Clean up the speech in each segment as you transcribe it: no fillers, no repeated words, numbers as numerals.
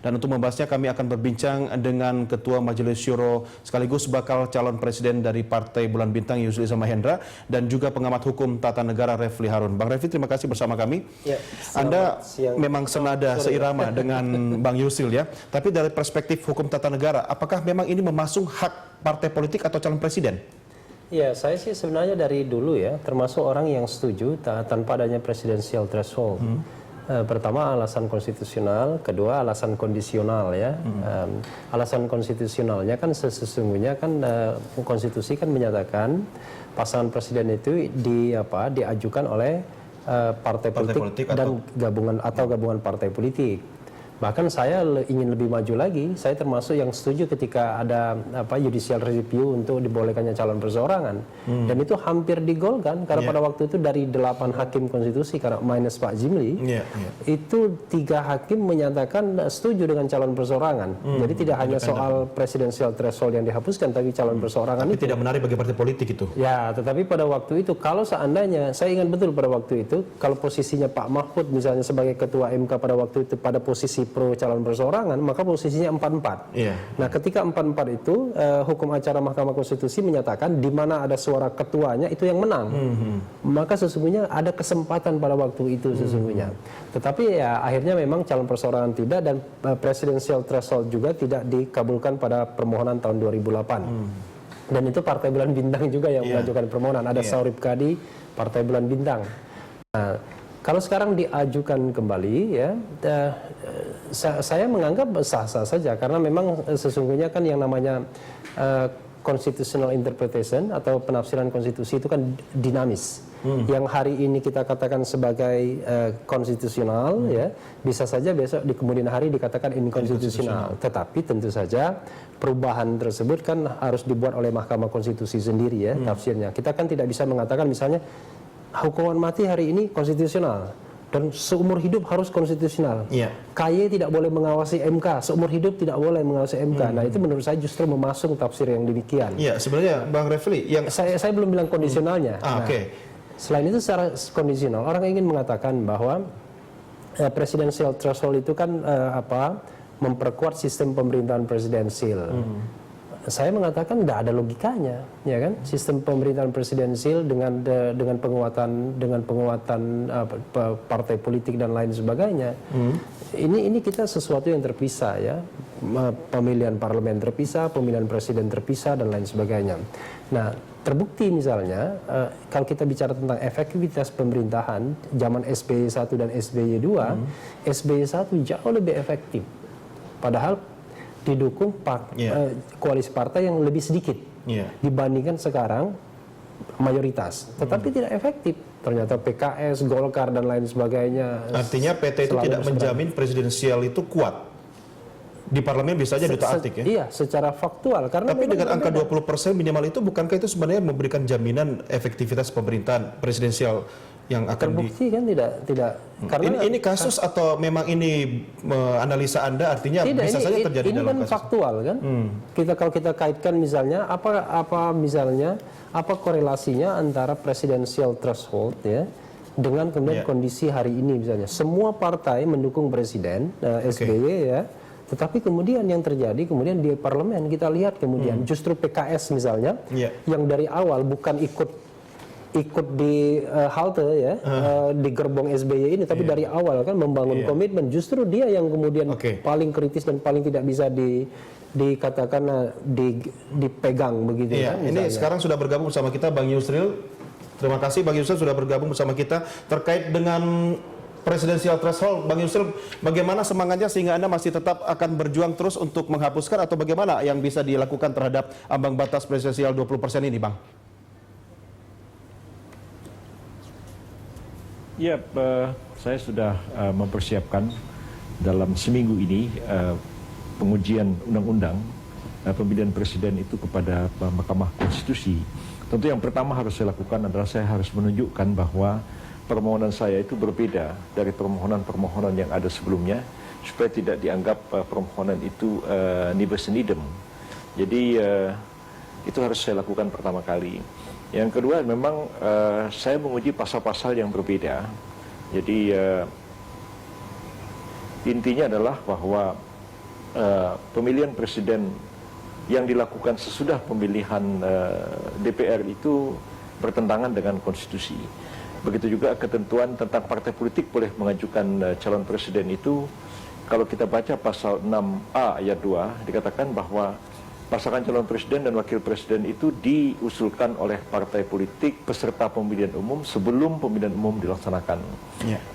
Dan untuk membahasnya kami akan berbincang dengan Ketua Majelis Syuro sekaligus bakal calon presiden dari Partai Bulan Bintang Yusril Iza Mahendra dan juga pengamat hukum tata negara Refli Harun. Bang Refli, terima kasih bersama kami. Ya, Anda memang senada seirama dengan Bang Yusril ya. Tapi dari perspektif hukum tata negara, apakah memang ini memasung hak partai politik atau calon presiden? Ya, saya sih sebenarnya dari dulu ya, termasuk orang yang setuju tanpa adanya presidensial threshold. Pertama alasan konstitusional, kedua alasan kondisional ya. Alasan konstitusionalnya kan sesungguhnya kan konstitusi kan menyatakan pasangan presiden itu diajukan oleh partai politik dan gabungan partai politik. Bahkan saya ingin lebih maju lagi. Saya termasuk yang setuju ketika ada judicial review untuk dibolehkannya calon perseorangan. Dan itu hampir digolkan karena pada waktu itu dari 8 hakim konstitusi karena minus Pak Jimli, itu 3 hakim menyatakan setuju dengan calon perseorangan. Jadi tidak hanya soal presidensial threshold yang dihapuskan, tapi calon perseorangan tapi itu tidak menarik bagi partai politik itu. Ya, tetapi pada waktu itu kalau seandainya saya ingat betul pada waktu itu kalau posisinya Pak Mahfud misalnya sebagai ketua MK pada waktu itu pada posisi pro calon perseorangan, maka posisinya 4-4. Nah, ketika 4-4 itu hukum acara Mahkamah Konstitusi menyatakan di mana ada suara ketuanya itu yang menang. Maka sesungguhnya ada kesempatan pada waktu itu sesungguhnya. Tetapi ya akhirnya memang calon perseorangan tidak dan presidensial threshold juga tidak dikabulkan pada permohonan tahun 2008. Dan itu Partai Bulan Bintang juga yang mengajukan permohonan. Ada Saurib Kadi, Partai Bulan Bintang. Nah, kalau sekarang diajukan kembali ya, saya menganggap sah-sah saja karena memang sesungguhnya kan yang namanya constitutional interpretation atau penafsiran konstitusi itu kan dinamis. Yang hari ini kita katakan sebagai konstitusional ya, bisa saja besok di kemudian hari dikatakan inkonstitusional. Tetapi tentu saja perubahan tersebut kan harus dibuat oleh Mahkamah Konstitusi sendiri ya tafsirnya. Kita kan tidak bisa mengatakan misalnya hukuman mati hari ini konstitusional dan seumur hidup harus konstitusional. KY tidak boleh mengawasi MK, seumur hidup tidak boleh mengawasi MK. Nah, itu menurut saya justru memasung tafsir yang demikian. Iya, sebenarnya Bang Refli yang saya belum bilang kondisionalnya. Selain itu secara kondisional orang ingin mengatakan bahwa presidensial threshold itu kan memperkuat sistem pemerintahan presidensil. Saya mengatakan tidak ada logikanya, ya kan? Sistem pemerintahan presidensil dengan penguatan partai politik dan lain sebagainya. Ini kita sesuatu yang terpisah ya. Pemilihan parlemen terpisah, pemilihan presiden terpisah dan lain sebagainya. Nah, terbukti misalnya kalau kita bicara tentang efektivitas pemerintahan zaman SBY 1 dan SBY 2, SBY 1 jauh lebih efektif. Padahal didukung koalisi partai yang lebih sedikit dibandingkan sekarang mayoritas, tetapi tidak efektif. Ternyata PKS, Golkar dan lain sebagainya. Artinya PT itu tidak menjamin presidensial itu kuat di parlemen, bisa saja diutak-atik ya. Iya, secara faktual. Karena tapi dengan angka 20% minimal itu bukankah itu sebenarnya memberikan jaminan efektivitas pemerintahan presidensial yang akan terbukti kan tidak karena ini kasus atau memang ini analisa Anda artinya bisa saja terjadi ini dalam kan kasus faktual kan. Kalau kita kaitkan misalnya apa korelasinya antara presidensial threshold ya dengan kemudian kondisi hari ini misalnya semua partai mendukung presiden SBY ya. Tetapi kemudian yang terjadi kemudian di parlemen kita lihat kemudian justru PKS misalnya yang dari awal bukan ikut di halte ya di gerbong SBY ini, tapi dari awal kan membangun komitmen, justru dia yang kemudian paling kritis dan paling tidak bisa dikatakan dipegang begitu kan. Ini sekarang sudah bergabung bersama kita Bang Yusril. Terima kasih Bang Yusril sudah bergabung bersama kita terkait dengan presidensial threshold. Bang Yusril, bagaimana semangatnya sehingga Anda masih tetap akan berjuang terus untuk menghapuskan atau bagaimana yang bisa dilakukan terhadap ambang batas presidensial 20% ini, Bang? Ya, saya sudah mempersiapkan dalam seminggu ini pengujian undang-undang pemilihan presiden itu kepada Mahkamah Konstitusi. Tentu yang pertama harus saya lakukan adalah saya harus menunjukkan bahwa permohonan saya itu berbeda dari permohonan-permohonan yang ada sebelumnya, supaya tidak dianggap permohonan itu nibus in idem. Jadi itu harus saya lakukan pertama kali. Yang kedua memang saya menguji pasal-pasal yang berbeda. Jadi intinya adalah bahwa pemilihan presiden yang dilakukan sesudah pemilihan DPR itu bertentangan dengan konstitusi. Begitu juga ketentuan tentang partai politik boleh mengajukan calon presiden itu, kalau kita baca pasal 6A ayat 2 dikatakan bahwa pasangan calon presiden dan wakil presiden itu diusulkan oleh partai politik peserta pemilihan umum sebelum pemilihan umum dilaksanakan.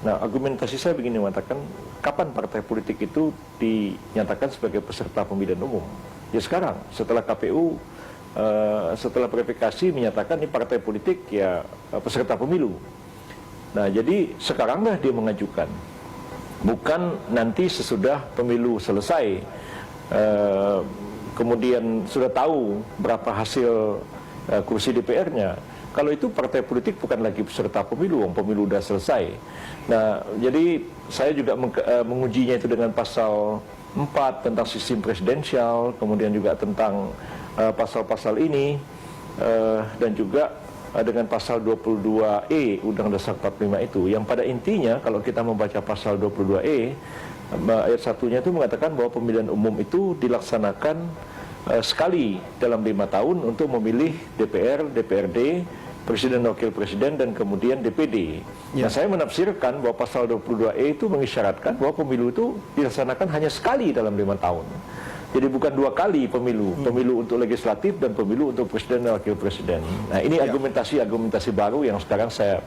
Nah, argumentasi saya begini mengatakan, kapan partai politik itu dinyatakan sebagai peserta pemilihan umum? Ya sekarang, setelah KPU, setelah verifikasi menyatakan ini partai politik ya peserta pemilu. Nah, jadi sekaranglah dia mengajukan, bukan nanti sesudah pemilu selesai. Kemudian sudah tahu berapa hasil kursi DPR-nya. Kalau itu partai politik bukan lagi peserta pemilu, pemilu sudah selesai. Nah, jadi saya juga mengujinya itu dengan pasal 4 tentang sistem presidensial, kemudian juga tentang pasal-pasal ini, dan juga dengan pasal 22E Undang-Undang Dasar 45 itu, yang pada intinya kalau kita membaca pasal 22E, ayat 1-nya itu mengatakan bahwa pemilihan umum itu dilaksanakan sekali dalam 5 tahun untuk memilih DPR, DPRD, Presiden, Wakil Presiden, dan kemudian DPD. Nah, saya menafsirkan bahwa pasal 22E itu mengisyaratkan bahwa pemilu itu dilaksanakan hanya sekali dalam 5 tahun. Jadi bukan 2 kali pemilu, pemilu untuk legislatif dan pemilu untuk presiden dan wakil presiden. Nah, ini argumentasi baru yang sekarang saya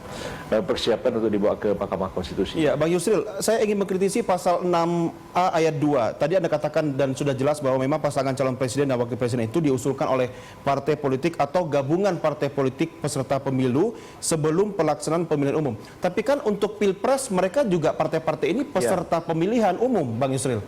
persiapkan untuk dibawa ke Mahkamah Konstitusi. Iya, Bang Yusril, saya ingin mengkritisi pasal 6A ayat 2. Tadi Anda katakan dan sudah jelas bahwa memang pasangan calon presiden dan wakil presiden itu diusulkan oleh partai politik atau gabungan partai politik peserta pemilu sebelum pelaksanaan pemilihan umum. Tapi kan untuk Pilpres mereka juga partai-partai ini peserta pemilihan umum, Bang Yusril.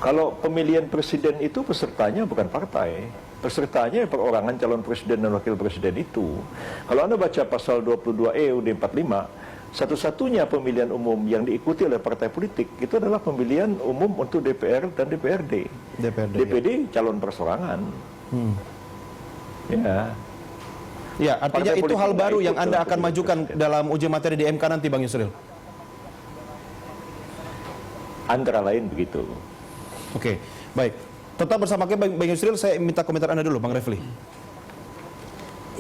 Kalau pemilihan presiden itu pesertanya bukan partai, pesertanya perorangan calon presiden dan wakil presiden itu. Kalau Anda baca pasal 22E UUD 45, satu-satunya pemilihan umum yang diikuti oleh partai politik itu adalah pemilihan umum untuk DPR dan DPRD. DPD calon perseorangan. Ya, artinya itu hal baru yang Anda akan majukan dalam uji materi di MK nanti, Bang Yusril. Antara lain begitu. Oke, baik. Tetap bersama kita, Bang Yusril. Saya minta komentar Anda dulu, Bang Refli.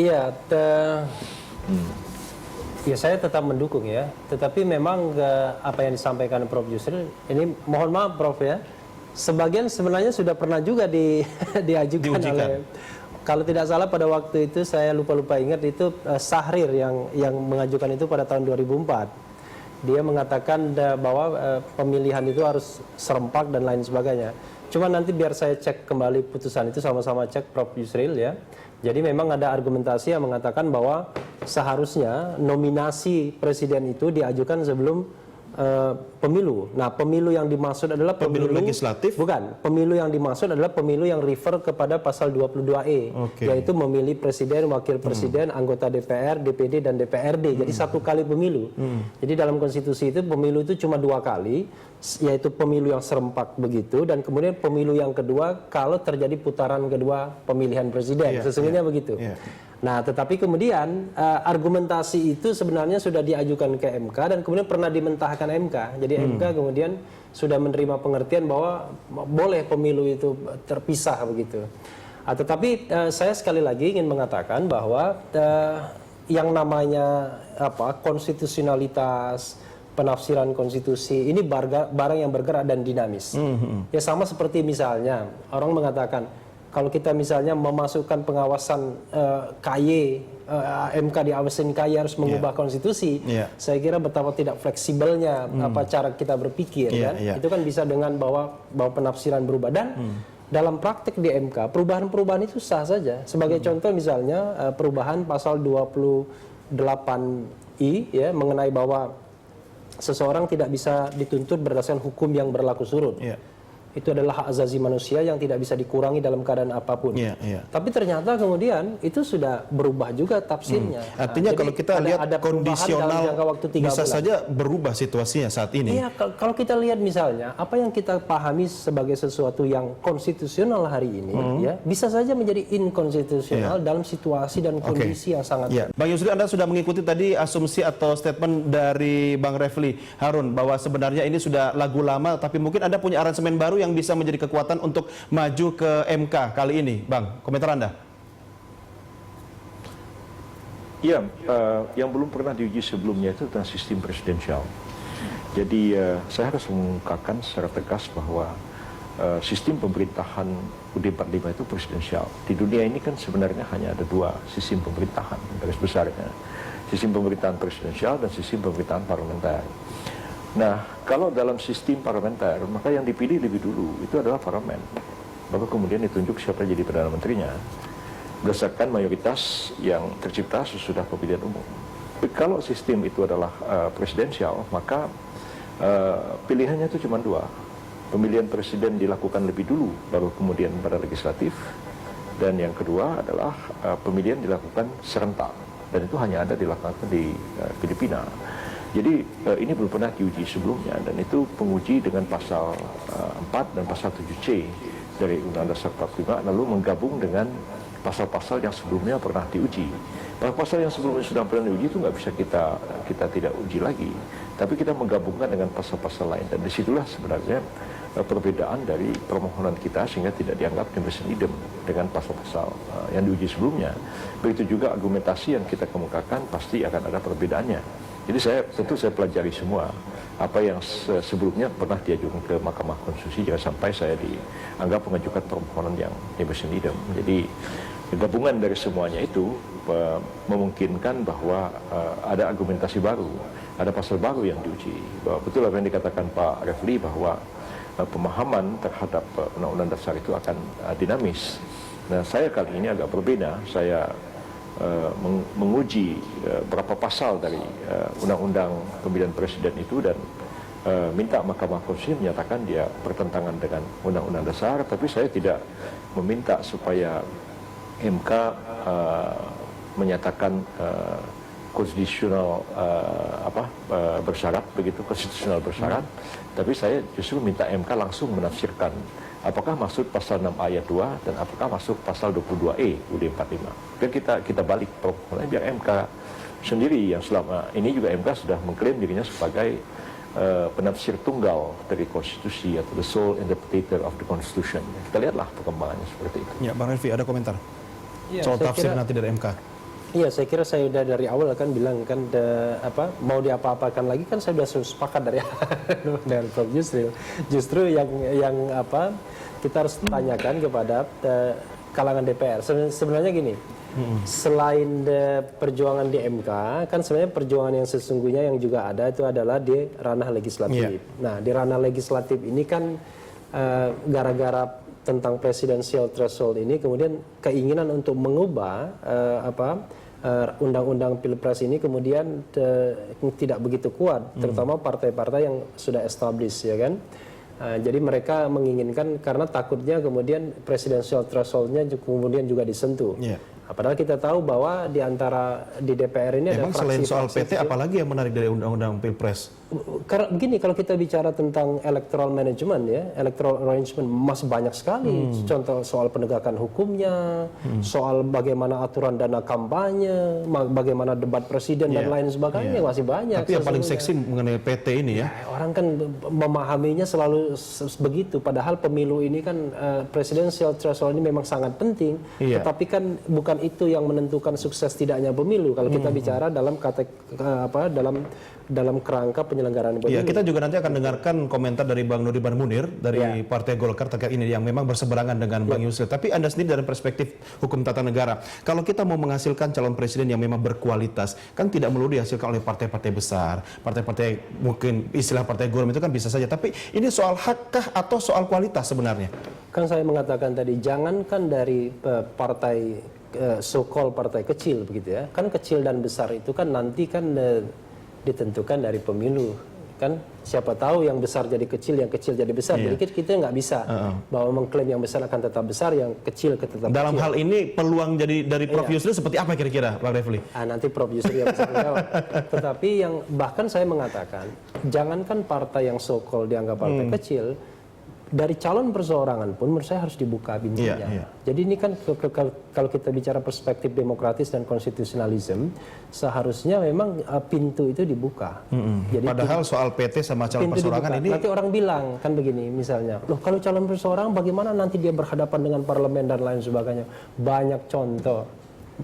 Iya, ya saya tetap mendukung ya. Tetapi memang apa yang disampaikan Prof. Yusril, ini mohon maaf Prof ya, sebagian sebenarnya sudah pernah juga diajukan oleh, kalau tidak salah pada waktu itu saya lupa ingat itu Sahrir yang mengajukan itu pada tahun 2004. Dia mengatakan bahwa pemilihan itu harus serempak dan lain sebagainya. Cuma nanti biar saya cek kembali putusan itu, sama-sama cek Prof. Yusril ya. Jadi memang ada argumentasi yang mengatakan bahwa seharusnya nominasi presiden itu diajukan sebelum pemilu. Nah, pemilu yang dimaksud adalah pemilu legislatif? Bukan. Pemilu yang dimaksud adalah pemilu yang refer kepada pasal 22E, yaitu memilih presiden, wakil presiden, anggota DPR, DPD, dan DPRD. Jadi satu kali pemilu. Jadi dalam konstitusi itu pemilu itu cuma 2 kali, yaitu pemilu yang serempak begitu, dan kemudian pemilu yang kedua kalau terjadi putaran kedua pemilihan presiden. Sesungguhnya begitu. Nah, tetapi kemudian argumentasi itu sebenarnya sudah diajukan ke MK dan kemudian pernah dimentahkan MK. Jadi MK kemudian sudah menerima pengertian bahwa boleh pemilu itu terpisah begitu. Tetapi saya sekali lagi ingin mengatakan bahwa yang namanya konstitusionalitas, penafsiran konstitusi ini barang yang bergerak dan dinamis. Ya sama seperti misalnya orang mengatakan, kalau kita misalnya memasukkan pengawasan KY, MK diawasin KY harus mengubah konstitusi, saya kira betapa tidak fleksibelnya cara kita berpikir. Kan? Itu kan bisa dengan bahwa penafsiran berubah. Dan dalam praktik di MK, perubahan-perubahan itu sah saja. Sebagai contoh misalnya perubahan pasal 28I ya, mengenai bahwa seseorang tidak bisa dituntut berdasarkan hukum yang berlaku surut. itu adalah hak asasi manusia yang tidak bisa dikurangi dalam keadaan apapun. Tapi ternyata kemudian itu sudah berubah juga tafsirnya. Artinya kalau kita lihat kondisional bisa saja berubah situasinya saat ini. Iya, kalau kita lihat misalnya apa yang kita pahami sebagai sesuatu yang konstitusional hari ini, ya bisa saja menjadi inkonstitusional dalam situasi dan kondisi yang sangat. Bang Yusril, Anda sudah mengikuti tadi asumsi atau statement dari Bang Refli Harun bahwa sebenarnya ini sudah lagu lama, tapi mungkin Anda punya aransemen baru yang bisa menjadi kekuatan untuk maju ke MK kali ini. Bang, komentar Anda? Ya, yang belum pernah diuji sebelumnya itu tentang sistem presidensial. Jadi saya harus mengungkapkan secara tegas bahwa sistem pemerintahan UUD 45 itu presidensial. Di dunia ini kan sebenarnya hanya ada dua sistem pemerintahan garis besarnya. Sistem pemerintahan presidensial dan sistem pemerintahan parlementer. Nah, kalau dalam sistem parlementer, maka yang dipilih lebih dulu itu adalah parlemen. Baru kemudian ditunjuk siapa jadi Perdana Menterinya berdasarkan mayoritas yang tercipta sesudah pemilihan umum. Tapi kalau sistem itu adalah presidensial, maka pilihannya itu cuma dua. Pemilihan presiden dilakukan lebih dulu, baru kemudian pada legislatif. Dan yang kedua adalah pemilihan dilakukan serentak. Dan itu hanya ada dilakukan di Filipina. Jadi ini belum pernah diuji sebelumnya, dan itu penguji dengan pasal 4 dan pasal 7C dari Undang-Undang Dasar 45, lalu menggabung dengan pasal-pasal yang sebelumnya pernah diuji. Pasal yang sebelumnya sudah pernah diuji itu nggak bisa kita tidak uji lagi, tapi kita menggabungkan dengan pasal-pasal lain, dan disitulah sebenarnya perbedaan dari permohonan kita sehingga tidak dianggap nebis idem dengan pasal-pasal yang diuji sebelumnya. Begitu juga argumentasi yang kita kemukakan pasti akan ada perbedaannya. Jadi tentu saya pelajari semua apa yang sebelumnya pernah diajukan ke Mahkamah Konstitusi, jangan sampai saya dianggap mengajukan permohonan yang nebis idem. Jadi gabungan dari semuanya itu memungkinkan bahwa ada argumentasi baru, ada pasal baru yang diuji. Bahwa betul apa yang dikatakan Pak Refli bahwa pemahaman terhadap Undang-Undang Dasar itu akan dinamis. Nah, saya kali ini agak berbeda. Saya menguji berapa pasal dari Undang-Undang Pemilihan Presiden itu dan minta Mahkamah Konstitusi menyatakan dia bertentangan dengan Undang-Undang Dasar, tapi saya tidak meminta supaya MK menyatakan konstitusional bersyarat, begitu konstitusional bersyarat, tapi saya justru minta MK langsung menafsirkan apakah maksud pasal 6 ayat 2 dan apakah masuk pasal 22E UUD 45. Dan kita balik permohonan biar MK sendiri, yang selama ini juga MK sudah mengklaim dirinya sebagai penafsir tunggal dari konstitusi atau the sole interpreter of the constitution. Kita lihatlah perkembangannya seperti itu. Ya, Bang Refli, ada komentar soal tafsir nanti dari MK? Iya, saya kira saya sudah dari awal kan bilang kan mau diapa-apakan lagi kan saya sudah sepakat dari dengan Prof Yusril. Justru yang kita harus tanyakan kepada kalangan DPR. Sebenarnya gini, selain perjuangan di MK, kan sebenarnya perjuangan yang sesungguhnya yang juga ada itu adalah di ranah legislatif. Nah, di ranah legislatif ini kan gara-gara tentang presidensial threshold ini kemudian keinginan untuk mengubah undang-undang Pilpres ini kemudian tidak begitu kuat, terutama partai-partai yang sudah established, ya kan. Jadi mereka menginginkan karena takutnya kemudian presidensial threshold-nya kemudian juga disentuh. Padahal kita tahu bahwa di DPR ini ada fraksi-fraksi. Selain soal PT, apalagi yang menarik dari undang-undang Pilpres? Karena begini, kalau kita bicara tentang electoral management, electoral arrangement masih banyak sekali. Contoh soal penegakan hukumnya, soal bagaimana aturan dana kampanye, bagaimana debat presiden dan lain sebagainya, masih banyak. Tapi yang paling seksi mengenai PT ini ya. Orang kan memahaminya selalu begitu. Padahal pemilu ini kan presidensial threshold ini memang sangat penting. Tetapi kan bukan itu yang menentukan sukses tidaknya pemilu. Kalau kita bicara dalam dalam kerangka penyelenggaraan pemilu. Ya, kita juga nanti akan dengarkan komentar dari Bang Nudiman Munir dari Partai Golkar terkait ini yang memang berseberangan dengan Bang Yusril. Tapi Anda sendiri dari perspektif hukum tata negara, kalau kita mau menghasilkan calon presiden yang memang berkualitas, kan tidak melulu dihasilkan oleh partai-partai besar, partai-partai mungkin istilah partai golem itu kan bisa saja. Tapi ini soal hakkah atau soal kualitas sebenarnya? Kan saya mengatakan tadi, jangankan dari partai so-called partai kecil begitu ya. Kan kecil dan besar itu kan nanti kan ditentukan dari pemilu kan siapa tahu yang besar jadi kecil, yang kecil jadi besar. Jadi kita nggak bisa bahwa mengklaim yang besar akan tetap besar, yang kecil tetap Dalam kecil. hal ini peluang jadi dari Prof Yusril seperti apa kira-kira, Bang Refli? Nanti Prof Yusril yang bisa menjawab. Tetapi yang bahkan saya mengatakan, jangankan partai yang so-called dianggap partai kecil, dari calon perseorangan pun menurut saya harus dibuka pintunya. Jadi ini kan kalau kita bicara perspektif demokratis dan konstitusionalisme, seharusnya memang pintu itu dibuka. Jadi Padahal soal PT sama calon perseorangan ini nanti orang bilang kan begini misalnya, loh kalau calon perseorangan bagaimana nanti dia berhadapan dengan parlemen dan lain sebagainya. Banyak contoh.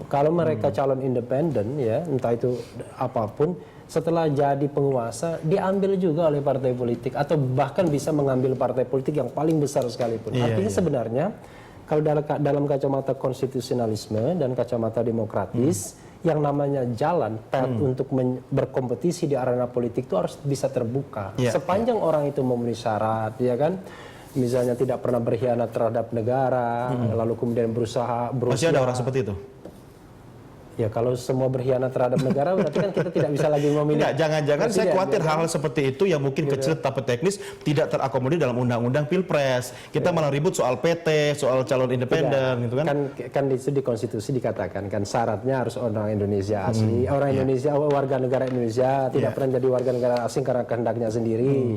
Kalau mereka calon independen ya, entah itu apapun, setelah jadi penguasa diambil juga oleh partai politik atau bahkan bisa mengambil partai politik yang paling besar sekalipun. Artinya sebenarnya kalau dalam kacamata konstitusionalisme dan kacamata demokratis, yang namanya jalan path untuk berkompetisi di arena politik itu harus bisa terbuka. Sepanjang orang itu memenuhi syarat, ya kan? Misalnya tidak pernah berkhianat terhadap negara, lalu kemudian berusaha. Masih ada orang seperti itu? Ya kalau semua berkhianat terhadap negara berarti kan kita tidak bisa lagi memilih. Enggak, jangan-jangan saya khawatir hal-hal seperti itu yang mungkin kecil tapi teknis tidak terakomodir dalam undang-undang Pilpres. Kita malah ribut soal PT, soal calon independen gitu kan. Kan itu di konstitusi dikatakan kan syaratnya harus orang Indonesia asli, orang Indonesia, warga negara Indonesia, tidak pernah jadi warga negara asing karena kehendaknya sendiri.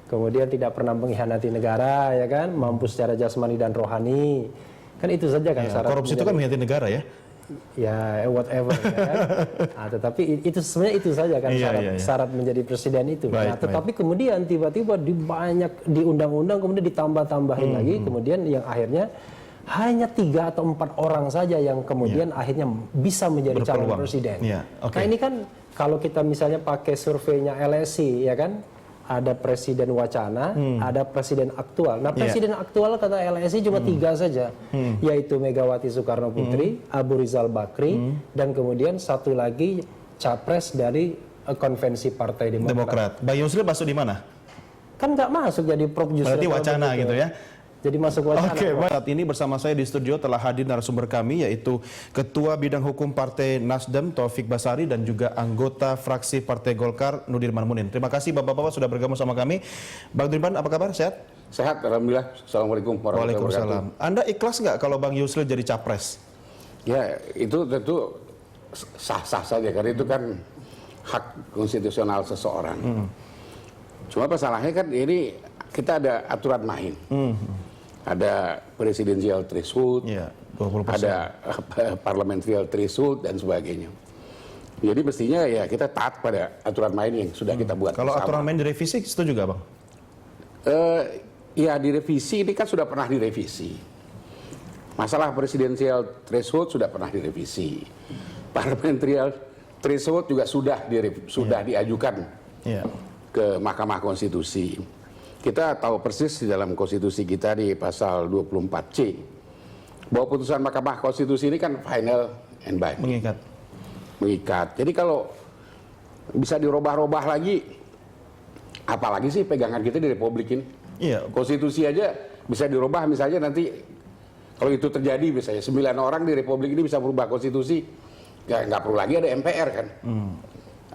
Kemudian tidak pernah mengkhianati negara, ya kan, mampu secara jasmani dan rohani. Kan itu saja kan syarat. Korupsi itu kan mengkhianati negara ya. Ya whatever ya kan? Tetapi itu sebenarnya itu saja kan syarat menjadi presiden itu. Tetapi kemudian tiba-tiba di undang-undang kemudian ditambah-tambahin lagi, kemudian yang akhirnya hanya 3 atau 4 orang saja yang kemudian akhirnya bisa menjadi calon presiden. Nah ini kan kalau kita misalnya pakai surveinya LSI ya kan, ada presiden wacana, ada presiden aktual. Nah, presiden aktual kata LSI cuma 3 saja, yaitu Megawati Soekarno Putri, Abu Rizal Bakri, dan kemudian satu lagi capres dari konvensi Partai Demokrat. Bang Yusril masuk di mana? Kan nggak masuk jadi Prof Yusril. Berarti wacana gitu ya? Jadi masuk wacana. Oke, saat ini bersama saya di studio telah hadir narasumber kami yaitu Ketua Bidang Hukum Partai Nasdem Taufik Basari dan juga anggota fraksi Partai Golkar Nudirman Munin. Terima kasih Bapak-bapak sudah bergabung sama kami. Bang Nudirman, apa kabar? Sehat? Sehat, alhamdulillah. Assalamualaikum warahmatullahi wabarakatuh. Waalaikumsalam. Anda ikhlas nggak kalau Bang Yusril jadi capres? Ya, itu tentu sah-sah saja karena itu kan hak konstitusional seseorang. Cuma masalahnya kan ini kita ada aturan main. Ada presidensial threshold, 20%. ada parliamentary threshold dan sebagainya. Jadi mestinya ya kita taat pada aturan main yang sudah kita buat. Kalau aturan main direvisi, setuju nggak Bang? Ya direvisi ini kan sudah pernah direvisi. Masalah presidensial threshold sudah pernah direvisi. Parliamentary threshold juga sudah diajukan ke Mahkamah Konstitusi. Kita tahu persis di dalam konstitusi kita di pasal 24C bahwa putusan Mahkamah Konstitusi ini kan final and binding. Mengikat. Jadi kalau bisa dirubah-rubah lagi, apalagi sih pegangan kita di Republik ini? Konstitusi aja bisa dirubah misalnya nanti kalau itu terjadi misalnya 9 orang di Republik ini bisa berubah konstitusi, nggak perlu lagi ada MPR kan?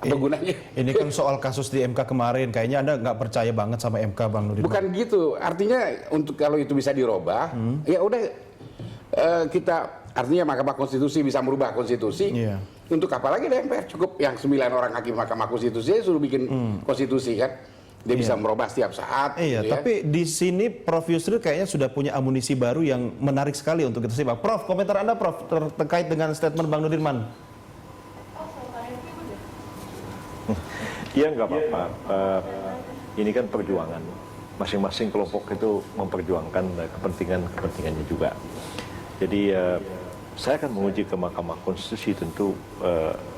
Apa gunanya? Ini kan soal kasus di MK kemarin, kayaknya Anda nggak percaya banget sama MK, Bang Nudirman. Bukan gitu, artinya untuk kalau itu bisa dirubah, ya udah kita artinya Mahkamah Konstitusi bisa merubah konstitusi. Untuk apa lagi ada MPR? Cukup yang 9 orang hakim Mahkamah Konstitusi suruh bikin konstitusi kan, dia bisa merubah setiap saat. Gitu ya. Tapi di sini Prof Yusril kayaknya sudah punya amunisi baru yang menarik sekali untuk kita simak. Prof, komentar Anda Prof terkait dengan statement Bang Nudirman. Ya nggak apa-apa, ini kan perjuangan, masing-masing kelompok itu memperjuangkan kepentingannya juga. Jadi saya akan menguji ke Mahkamah Konstitusi tentu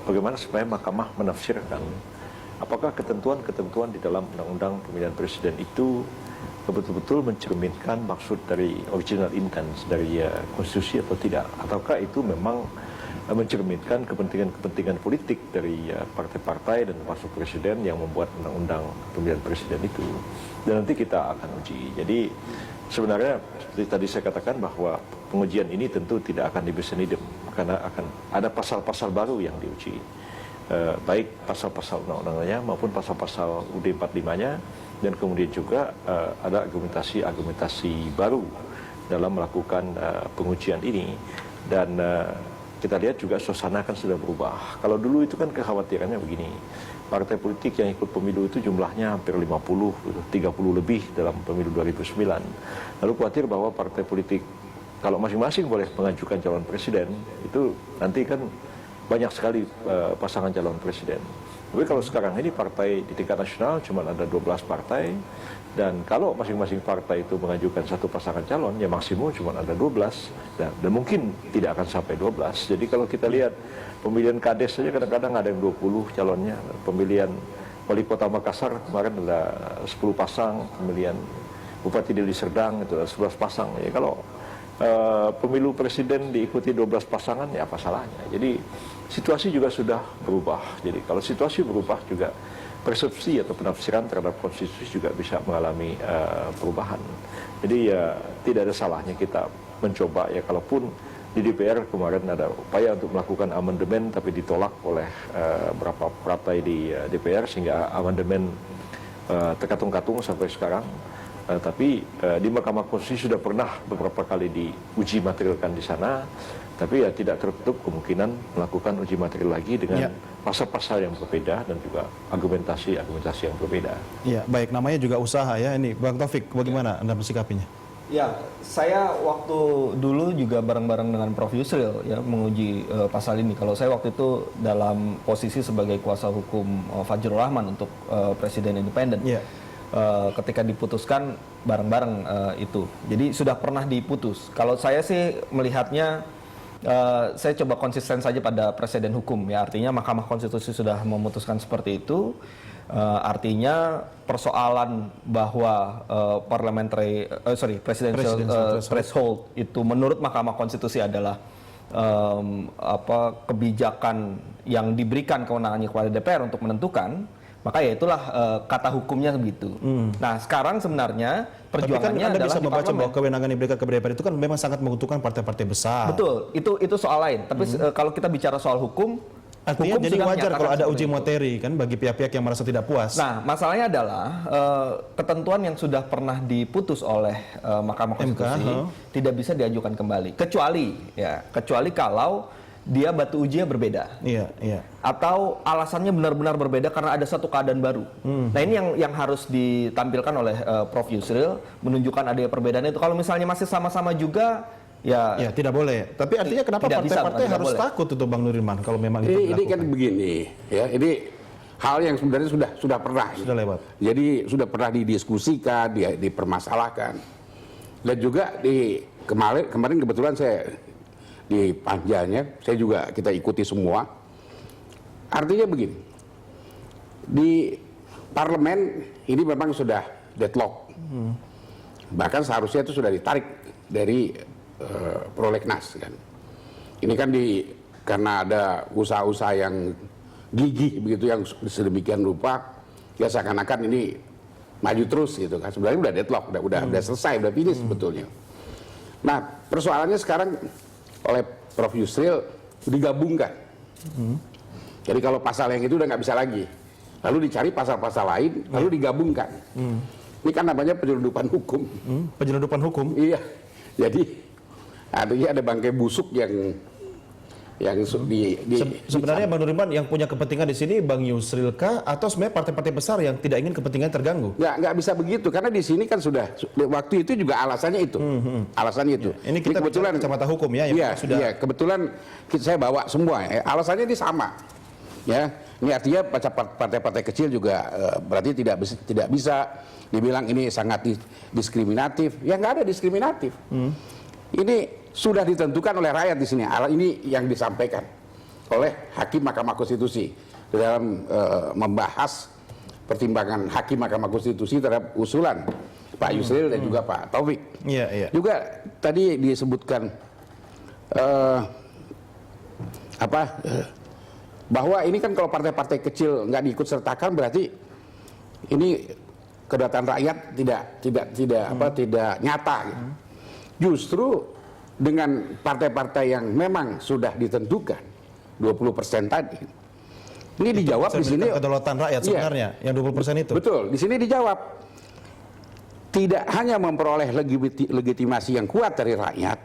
bagaimana supaya Mahkamah menafsirkan apakah ketentuan-ketentuan di dalam Undang-Undang Pemilihan Presiden itu betul-betul mencerminkan maksud dari original intent dari konstitusi atau tidak, ataukah itu memang mencerminkan kepentingan-kepentingan politik dari partai-partai dan termasuk presiden yang membuat undang-undang pemilihan presiden itu. Dan nanti kita akan uji. Jadi sebenarnya seperti tadi saya katakan bahwa pengujian ini tentu tidak akan di karena akan ada pasal-pasal baru yang diuji. baik pasal-pasal undang-undangnya maupun pasal-pasal UUD 45-nya, dan kemudian juga ada argumentasi baru dalam melakukan pengujian ini. Dan kita lihat juga suasana kan sudah berubah. Kalau dulu itu kan kekhawatirannya begini, partai politik yang ikut pemilu itu jumlahnya hampir 50, 30 lebih dalam pemilu 2009. Lalu khawatir bahwa partai politik kalau masing-masing boleh mengajukan calon presiden, itu nanti kan banyak sekali pasangan calon presiden. Tapi kalau sekarang ini partai di tingkat nasional cuma ada 12 partai, dan kalau masing-masing partai itu mengajukan satu pasangan calon, ya maksimum cuma ada 12, dan mungkin tidak akan sampai 12. Jadi kalau kita lihat pemilihan kades saja kadang-kadang ada yang 20 calonnya, pemilihan wali kota Makassar kemarin ada 10 pasang, pemilihan bupati Deli Serdang itu ada 11 pasang. Ya kalau pemilu presiden diikuti 12 pasangan, ya apa salahnya. Jadi situasi juga sudah berubah. Jadi kalau situasi berubah juga persepsi atau penafsiran terhadap konstitusi juga bisa mengalami perubahan. Jadi ya tidak ada salahnya kita mencoba, ya kalaupun di DPR kemarin ada upaya untuk melakukan amandemen tapi ditolak oleh beberapa partai di DPR sehingga amandemen terkatung-katung sampai sekarang. Tapi di Mahkamah Konstitusi sudah pernah beberapa kali diuji materialkan di sana, tapi ya tidak tertutup kemungkinan melakukan uji material lagi dengan pasal-pasal yang berbeda dan juga argumentasi yang berbeda. Ya, baik, namanya juga usaha ya ini. Bang Taufik, bagaimana Anda mensikapinya? Ya, saya waktu dulu juga bareng-bareng dengan Prof. Yusril ya menguji pasal ini. Kalau saya waktu itu dalam posisi sebagai kuasa hukum Fajrul Rahman untuk Presiden Independen. Ketika diputuskan bareng-bareng itu. Jadi sudah pernah diputus. Kalau saya sih melihatnya, saya coba konsisten saja pada presiden hukum ya. Artinya Mahkamah Konstitusi sudah memutuskan seperti itu. Artinya persoalan bahwa presidential threshold itu menurut Mahkamah Konstitusi adalah kebijakan yang diberikan kewenangannya kepada DPR untuk menentukan, maka ya itulah kata hukumnya begitu. Nah sekarang sebenarnya perjuangannya Anda adalah bisa di membaca parlemen. bahwa kewenangan yang diberikan kepada DPR itu kan memang sangat menguntungkan partai-partai besar. Betul, itu soal lain. Tapi kalau kita bicara soal hukum, artinya jadi sudah wajar kalau ada menyatakan uji seperti itu. materi kan bagi pihak-pihak yang merasa tidak puas. Nah, masalahnya adalah ketentuan yang sudah pernah diputus oleh Mahkamah Konstitusi tidak bisa diajukan kembali, kecuali kalau dia batu ujinya berbeda. Atau alasannya benar-benar berbeda karena ada satu keadaan baru. Nah, ini yang harus ditampilkan oleh Prof. Yusril, menunjukkan adanya perbedaan itu. Kalau misalnya masih sama-sama juga, ya tidak boleh. Tapi artinya kenapa partai-partai harus takut itu Bang Nuriman kalau memang itu dilakukan? Ini kan begini, ya. Ini hal yang sebenarnya sudah pernah. Sudah lewat. Jadi sudah pernah didiskusikan, dipermasalahkan. Dan juga kemarin kebetulan saya di panjanya, saya juga kita ikuti semua. Artinya begini, di parlemen ini memang sudah deadlock. Bahkan seharusnya itu sudah ditarik dari prolegnas kan. Ini kan karena ada usaha-usaha yang gigih begitu yang sedemikian rupa, ya seakan-akan ini maju terus gitu kan. Sebenarnya udah deadlock, udah selesai, udah finish sebetulnya. Nah, persoalannya sekarang oleh Prof. Yusril digabungkan. Jadi kalau pasal yang itu udah nggak bisa lagi, lalu dicari pasal-pasal lain, lalu digabungkan. Ini kan namanya penyelundupan hukum. Penyelundupan hukum? Iya. Jadi artinya ada bangkai busuk yang sebenarnya Bang Nuriman yang punya kepentingan di sini Bang Yusril kah atau sebenarnya partai-partai besar yang tidak ingin kepentingan terganggu? Nggak bisa begitu karena di sini kan sudah waktu itu juga alasannya itu. Alasannya itu. Ini kita kebetulan kacamata hukum ya yang sudah. Iya, kebetulan saya bawa semua ya. Alasannya ini sama. Ya. Ini artinya partai-partai kecil juga berarti tidak bisa dibilang ini sangat diskriminatif. Ya nggak ada diskriminatif. Ini sudah ditentukan oleh rakyat di sini. Ini yang disampaikan oleh Hakim Mahkamah Konstitusi dalam membahas pertimbangan Hakim Mahkamah Konstitusi terhadap usulan Pak Yusril dan juga Pak Taufik. Juga tadi disebutkan bahwa ini kan kalau partai-partai kecil nggak diikut sertakan berarti ini kedatangan rakyat tidak nyata. Gitu. Justru dengan partai-partai yang memang sudah ditentukan 20% tadi, Ini dijawab di sini. Kedaulatan rakyat sebenarnya, yang 20% itu. Betul, di sini dijawab. Tidak hanya memperoleh legitimasi yang kuat dari rakyat,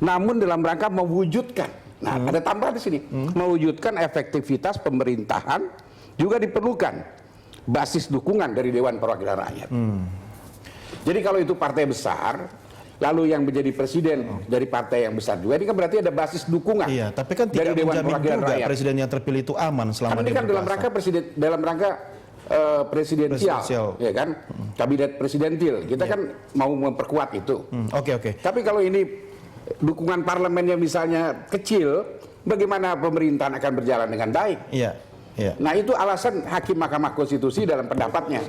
namun dalam rangka mewujudkan. Nah, ada tambahan di sini. Mewujudkan efektivitas pemerintahan juga diperlukan basis dukungan dari Dewan Perwakilan Rakyat. Jadi kalau itu partai besar, lalu yang menjadi presiden dari partai yang besar juga, ini kan berarti ada basis dukungan. Iya, tapi kan tidak menjamin juga presiden yang terpilih itu aman selama ini dia kan dalam rangka presidensial, ya kan, kabinet presidentil. Kita kan mau memperkuat itu. Oke. Tapi kalau ini dukungan parlemennya misalnya kecil, bagaimana pemerintahan akan berjalan dengan baik? Iya. Nah itu alasan Hakim Mahkamah Konstitusi dalam pendapatnya.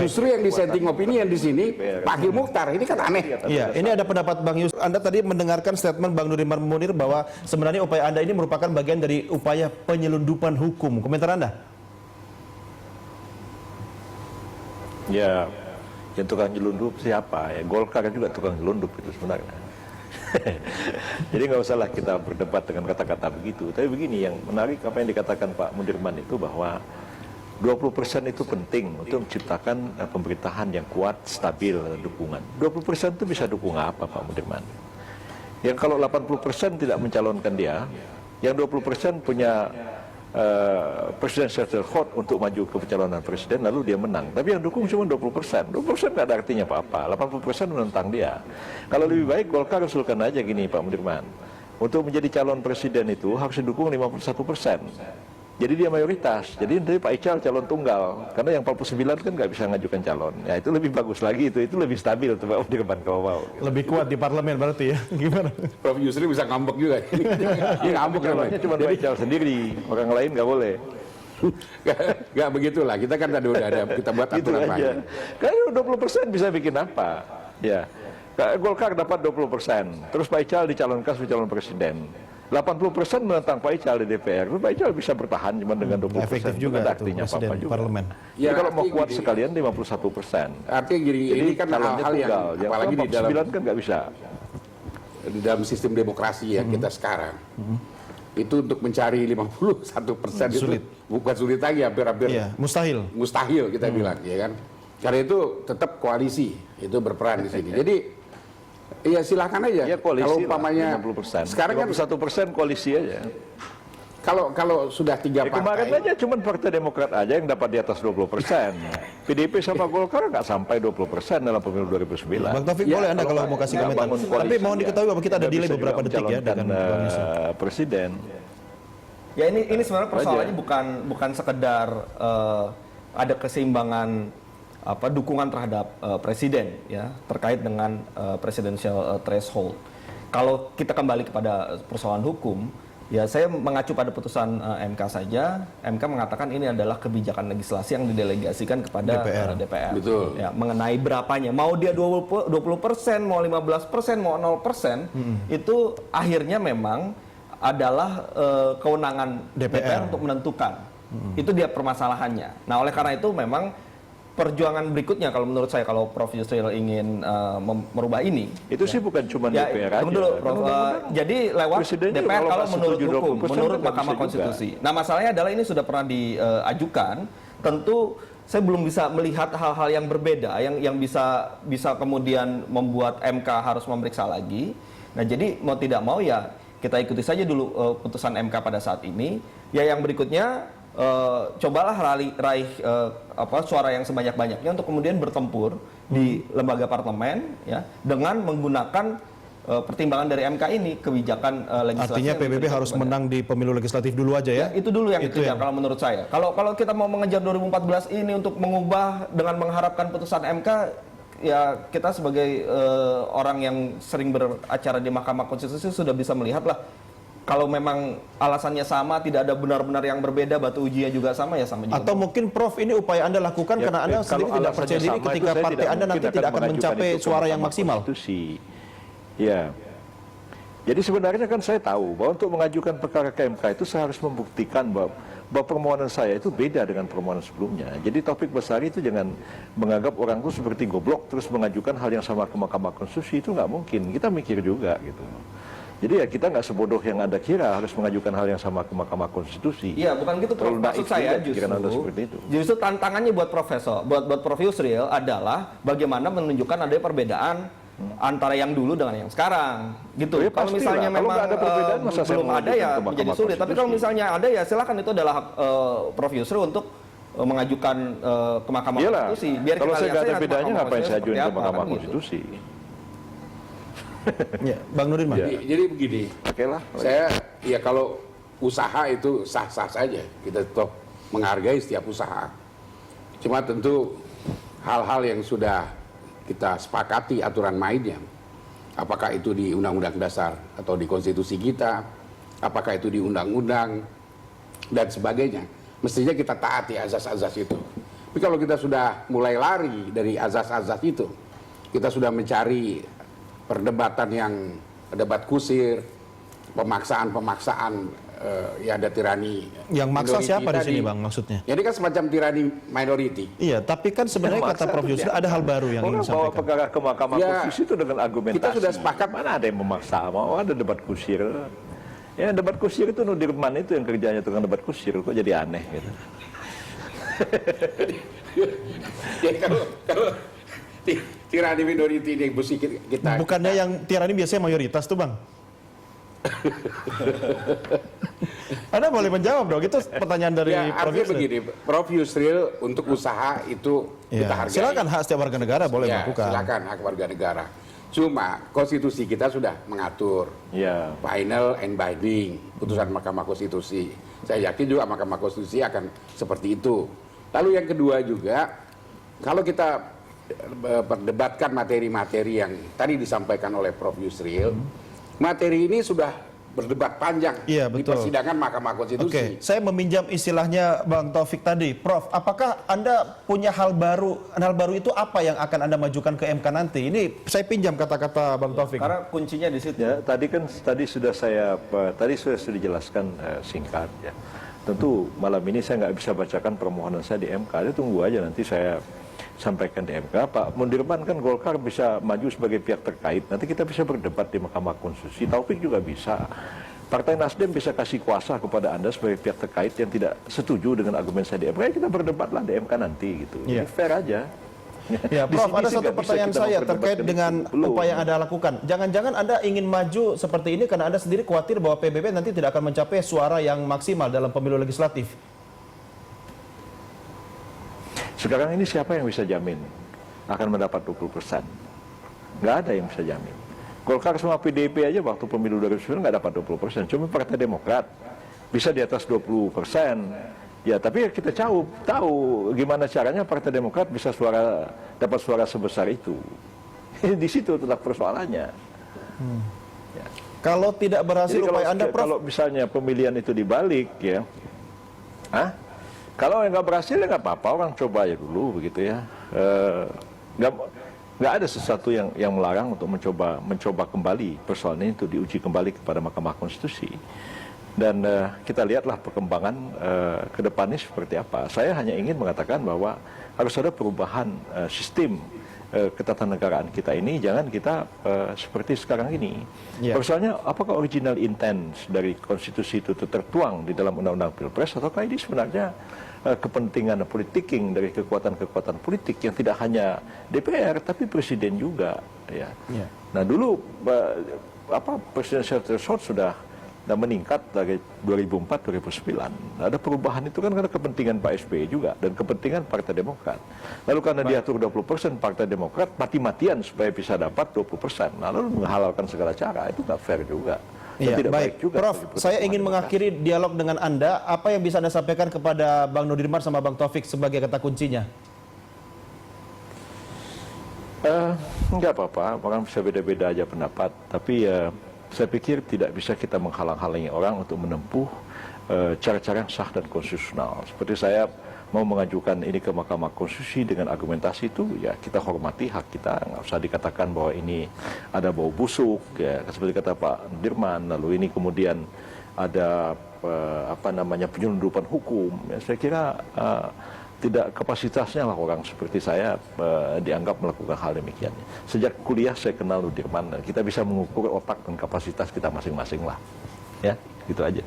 Justru yang dissenting opinion di sini Pak Gil Mukhtar, ini kan aneh. Iya, ini ada pendapat Bang Yus. Anda tadi mendengarkan statement Bang Nuriman Munir bahwa sebenarnya upaya Anda ini merupakan bagian dari upaya penyelundupan hukum. Komentar Anda? Ya, yang tukang nyelundup siapa? Ya Golkar juga tukang nyelundup itu sebenarnya. Jadi nggak usahlah kita berdebat dengan kata-kata begitu. Tapi begini, yang menarik apa yang dikatakan Pak Munirman itu bahwa 20% itu penting untuk menciptakan pemerintahan yang kuat, stabil, dukungan. 20% itu bisa dukung apa Pak Munirman? Yang kalau 80% tidak mencalonkan dia, yang 20% punya presidential threshold untuk maju ke pencalonan presiden, lalu dia menang. Tapi yang dukung cuma 20%. 20% nggak ada artinya apa-apa. 80% menentang dia. Kalau lebih baik Golkar usulkan aja gini Pak Munirman. Untuk menjadi calon presiden itu harus didukung 51%. Jadi dia mayoritas. Jadi nanti Pak Ical calon tunggal. Karena yang 49 kan nggak bisa ngajukan calon. Ya itu lebih bagus lagi, itu lebih stabil tuh Pak Munirman kalau mau. Lebih kuat di parlemen berarti ya? Gimana? Prof Yusril bisa ngambek juga. Dia ngambek calonnya cuma Pak Ical sendiri, orang lain nggak boleh. Gak begitulah, kita kan tadi udah ada, kita buat aturan aja. Karena 20% bisa bikin apa? Ya, Golkar dapat 20%, terus Pak Ical dicalonkan sebagai calon presiden. 80% menentang Pak Ical di DPR, Pak Ical bisa bertahan cuma dengan 20%. Efektif juga ada artinya apa-apa juga. Parlemen. Ya, kalau mau kuat sekalian 51%. Artinya gini, ini kan hal-hal yang apalagi di dalam 49 kan nggak bisa. Di dalam sistem demokrasi yang kita sekarang. Itu untuk mencari 51% itu sulit. Bukan sulit lagi, hampir-hampir mustahil kita bilang, ya kan. Karena itu tetap koalisi itu berperan di sini. Jadi ya silakan aja. Ya koalisi kalau umpamanya 50%. Sekarang kan 51% koalisi aja. Kalau sudah 3 partai. Kemarin aja cuma Partai Demokrat aja yang dapat di atas 20%. PDIP sama Golkar nggak sampai 20% dalam pemilu 2009. Bang Taufik boleh Anda kalau mau kasih komentar. Tapi mohon diketahui bahwa kita ada delay beberapa detik ya dengan presiden. Ya ini sebenarnya persoalannya bukan sekedar ada keseimbangan dukungan terhadap presiden ya terkait dengan presidential threshold. Kalau kita kembali kepada persoalan hukum, ya saya mengacu pada putusan MK saja. MK mengatakan ini adalah kebijakan legislasi yang didelegasikan kepada DPR. Betul. Ya, mengenai berapanya, mau dia 20%, mau 15%, mau 0%, itu akhirnya memang adalah kewenangan DPR untuk menentukan. Itu dia permasalahannya. Nah, oleh karena itu memang perjuangan berikutnya kalau menurut saya, kalau Prof Yusril ingin merubah ini, itu sih bukan cuma DPR aja. Dulu, Prof, jadi lewat DPR kalau menurut hukum, menurut Mahkamah Konstitusi. Nah, masalahnya adalah ini sudah pernah diajukan, tentu saya belum bisa melihat hal-hal yang berbeda yang bisa kemudian membuat MK harus memeriksa lagi. Nah, jadi mau tidak mau ya kita ikuti saja dulu putusan MK pada saat ini. Ya yang berikutnya cobalah raih suara yang sebanyak-banyaknya untuk kemudian bertempur di lembaga parlemen ya dengan menggunakan pertimbangan dari MK ini, kebijakan legislasi. Artinya PBB harus menang di pemilu legislatif dulu aja ya? Itu dulu yang dikejar kalau menurut saya. Kalau kita mau mengejar 2014 ini untuk mengubah dengan mengharapkan putusan MK, ya kita sebagai orang yang sering beracara di Mahkamah Konstitusi sudah bisa melihat lah. Kalau memang alasannya sama, tidak ada benar-benar yang berbeda, batu ujinya juga sama, ya sama juga. Atau mungkin Prof ini upaya Anda lakukan ya, karena Anda sendiri tidak percaya diri ketika partai Anda nanti tidak akan mencapai suara yang maksimal. Ya. Jadi sebenarnya kan saya tahu bahwa untuk mengajukan perkara ke MK itu saya harus membuktikan bahwa permohonan saya itu beda dengan permohonan sebelumnya. Jadi Taufik Basari itu jangan menganggap orang itu seperti goblok terus mengajukan hal yang sama ke Mahkamah Konstitusi, itu nggak mungkin. Kita mikir juga gitu. Jadi ya kita nggak sebodoh yang Anda kira harus mengajukan hal yang sama ke Mahkamah Konstitusi. Iya, bukan gitu Prof. Maksud saya justru tantangannya buat Prof. Yusril adalah bagaimana menunjukkan adanya perbedaan antara yang dulu dengan yang sekarang gitu. Ya, kalau misalnya memang ada perbedaan, belum ada ya menjadi sulit. Tapi kalau misalnya ada ya silakan, itu adalah hak Prof. Yusril untuk mengajukan ke Mahkamah Konstitusi. Biar kalau kita saya nggak ada lihat bedanya ngapain saya ajuin ke Mahkamah gitu. Konstitusi? Ya, Bang Nurdin. Jadi begini, saya ya kalau usaha itu sah-sah saja, kita toh menghargai setiap usaha. Cuma tentu hal-hal yang sudah kita sepakati aturan mainnya, apakah itu di Undang-Undang Dasar atau di konstitusi kita, apakah itu di undang-undang dan sebagainya, mestinya kita taati azas-azas itu. Tapi kalau kita sudah mulai lari dari azas-azas itu, kita sudah mencari perdebatan yang debat kusir, pemaksaan, ya ada tirani. Yang maksa siapa di sini, Bang, maksudnya? Jadi kan semacam tirani minority. Iya, tapi kan sebenarnya kata Prof. Yusril ada hal baru yang ingin bawa disampaikan. perkara ke Mahkamah Konstitusi itu dengan argumentasi. Kita sudah sepakat, mana ada yang memaksa, mau ada debat kusir. Ya debat kusir itu Nurdirman itu yang kerjanya tukang debat kusir, kok jadi aneh gitu. Ya kalau tirani minority ini mesti kita. Bukannya yang tirani biasanya mayoritas tuh, Bang? Anda boleh menjawab dong, itu pertanyaan dari Prof. Yusril. Begini, Prof. Yusril untuk usaha itu kita hargai. Silakan, hak setiap warga negara boleh melakukan. Silakan, hak warga negara. Cuma konstitusi kita sudah mengatur final and binding putusan Mahkamah Konstitusi. Saya yakin juga Mahkamah Konstitusi akan seperti itu. Lalu yang kedua juga, kalau kita perdebatkan materi-materi yang tadi disampaikan oleh Prof. Yusril, materi ini sudah berdebat panjang di persidangan Mahkamah Konstitusi. Oke, saya meminjam istilahnya Bang Taufik tadi. Prof, apakah Anda punya hal baru? Hal baru itu apa yang akan Anda majukan ke MK nanti? Ini saya pinjam kata-kata Bang Taufik. Karena kuncinya di situ. Ya, tadi sudah dijelaskan singkat ya. Tentu malam ini saya nggak bisa bacakan permohonan saya di MK. Dia tunggu aja nanti saya sampaikan di MK. Pak Mundirman kan Golkar bisa maju sebagai pihak terkait. Nanti kita bisa berdebat di Mahkamah Konstitusi. Taufik juga bisa. Partai Nasdem bisa kasih kuasa kepada Anda sebagai pihak terkait yang tidak setuju dengan argumen saya di MK. Kita berdebatlah di MK nanti gitu. Jadi fair aja. Ya, Prof, ada satu pertanyaan saya terkait dengan upaya yang Anda lakukan. Jangan-jangan Anda ingin maju seperti ini karena Anda sendiri khawatir bahwa PBB nanti tidak akan mencapai suara yang maksimal dalam pemilu legislatif. Sekarang ini siapa yang bisa jamin akan mendapat 20%? Nggak ada yang bisa jamin. Golkar sama PDIP aja waktu pemilu 2009 nggak dapat 20%. Cuma Partai Demokrat bisa di atas 20%. Ya, tapi kita tahu gimana caranya Partai Demokrat bisa dapat suara sebesar itu. Di situ letak persoalannya. Ya. Kalau tidak berhasil upaya Anda, Prof? Kalau misalnya pemilihan itu dibalik, ya, kalau yang nggak berhasil ya nggak apa-apa, orang coba aja dulu begitu ya. Nggak ada sesuatu yang melarang untuk mencoba kembali persoalan ini untuk diuji kembali kepada Mahkamah Konstitusi. Dan kita lihatlah perkembangan ke depannya seperti apa. Saya hanya ingin mengatakan bahwa harus ada perubahan sistem ketatanegaraan kita ini. Jangan kita seperti sekarang ini. Persoalannya, apakah original intent dari konstitusi itu tertuang di dalam undang-undang Pilpres, ataukah ini sebenarnya kepentingan politiking dari kekuatan-kekuatan politik yang tidak hanya DPR tapi presiden juga. Ya. Nah dulu presidential threshold sudah meningkat dari 2004-2009. Ada perubahan itu kan karena kepentingan Pak SBY juga dan kepentingan Partai Demokrat. Lalu karena diatur 20%, Partai Demokrat mati-matian supaya bisa dapat 20%. Lalu menghalalkan segala cara, itu nggak fair juga. Ya, baik juga. Prof, saya ingin mengakhiri dialog dengan Anda. Apa yang bisa Anda sampaikan kepada Bang Nurdirman sama Bang Taufik sebagai kata kuncinya? Enggak apa-apa, orang bisa beda-beda aja pendapat. Tapi saya pikir tidak bisa kita menghalang-halangi orang untuk menempuh cara-cara yang sah dan konstitusional. Seperti saya mau mengajukan ini ke Mahkamah Konstitusi dengan argumentasi itu, ya kita hormati hak kita. Nggak usah dikatakan bahwa ini ada bau busuk, ya seperti kata Pak Nurdirman. Lalu ini kemudian ada penyelundupan hukum. Ya, saya kira tidak kapasitasnya lah orang seperti saya dianggap melakukan hal demikian. Sejak kuliah saya kenal Nudirman, dan kita bisa mengukur otak dan kapasitas kita masing-masing lah. Ya, gitu aja.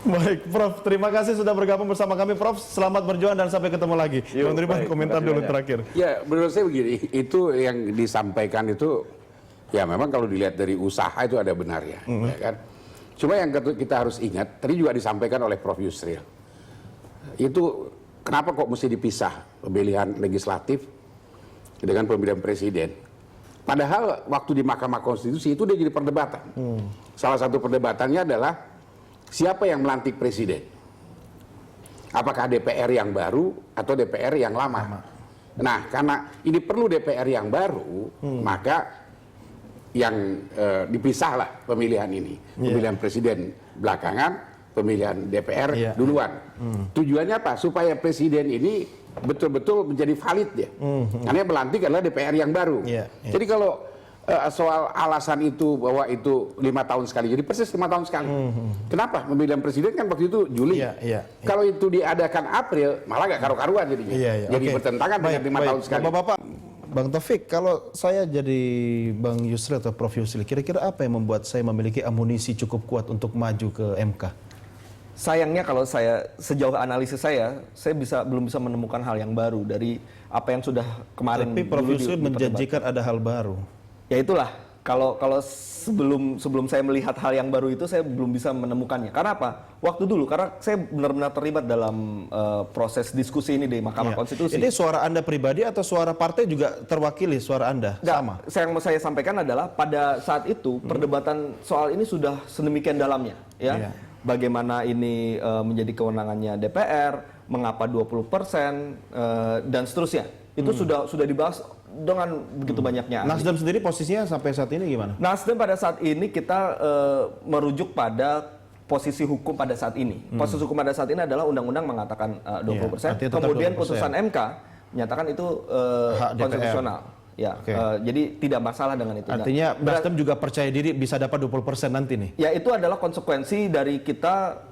Baik, Prof. Terima kasih sudah bergabung bersama kami, Prof. Selamat berjuang dan sampai ketemu lagi. Bang Nudirman, komentar dulu terakhir. Ya, menurut saya begini, itu yang disampaikan itu, ya memang kalau dilihat dari usaha itu ada benarnya, ya kan. Cuma yang kita harus ingat, tadi juga disampaikan oleh Prof. Yusril, itu kenapa kok mesti dipisah pemilihan legislatif dengan pemilihan presiden? Padahal waktu di Mahkamah Konstitusi itu dia jadi perdebatan. Salah satu perdebatannya adalah siapa yang melantik presiden? Apakah DPR yang baru atau DPR yang lama? Nah, karena ini perlu DPR yang baru, maka yang dipisahlah pemilihan ini. Pemilihan presiden belakangan, pemilihan DPR duluan. Tujuannya apa? Supaya presiden ini betul-betul menjadi valid ya. Karena yang melantik adalah DPR yang baru. Jadi kalau soal alasan itu bahwa itu 5 tahun sekali, jadi persis 5 tahun sekali. Kenapa? Pemilihan presiden kan waktu itu Juli. Kalau itu diadakan April, malah gak karu-karuan jadinya. Jadi bertentangan dengan 5 tahun sekali. Bapak-bapak, Bang Taufik, kalau saya jadi Bang Yusril atau Prof. Yusril, kira-kira apa yang membuat saya memiliki amunisi cukup kuat untuk maju ke MK? Sayangnya kalau saya sejauh analisis saya belum bisa menemukan hal yang baru dari apa yang sudah kemarin. Tapi Prof. Yusril menjanjikan ada hal baru. Ya itulah, kalau sebelum saya melihat hal yang baru itu saya belum bisa menemukannya. Karena apa? Waktu dulu, karena saya benar-benar terlibat dalam proses diskusi ini di Mahkamah Konstitusi. Ini suara Anda pribadi atau suara partai juga terwakili suara Anda? Sama? Yang mau saya sampaikan adalah pada saat itu perdebatan soal ini sudah sedemikian dalamnya, ya. Bagaimana ini menjadi kewenangannya DPR, mengapa 20% dan seterusnya. Itu sudah dibahas dengan begitu banyaknya. Nasdem sendiri posisinya sampai saat ini gimana? Nasdem pada saat ini kita merujuk pada posisi hukum pada saat ini. Posisi hukum pada saat ini adalah undang-undang mengatakan 20%. Kemudian 20%. Putusan MK menyatakan itu konstitusional. Ya, jadi tidak masalah dengan itu. Artinya Nasdem juga percaya diri bisa dapat 20% nanti nih. Ya, itu adalah konsekuensi dari kita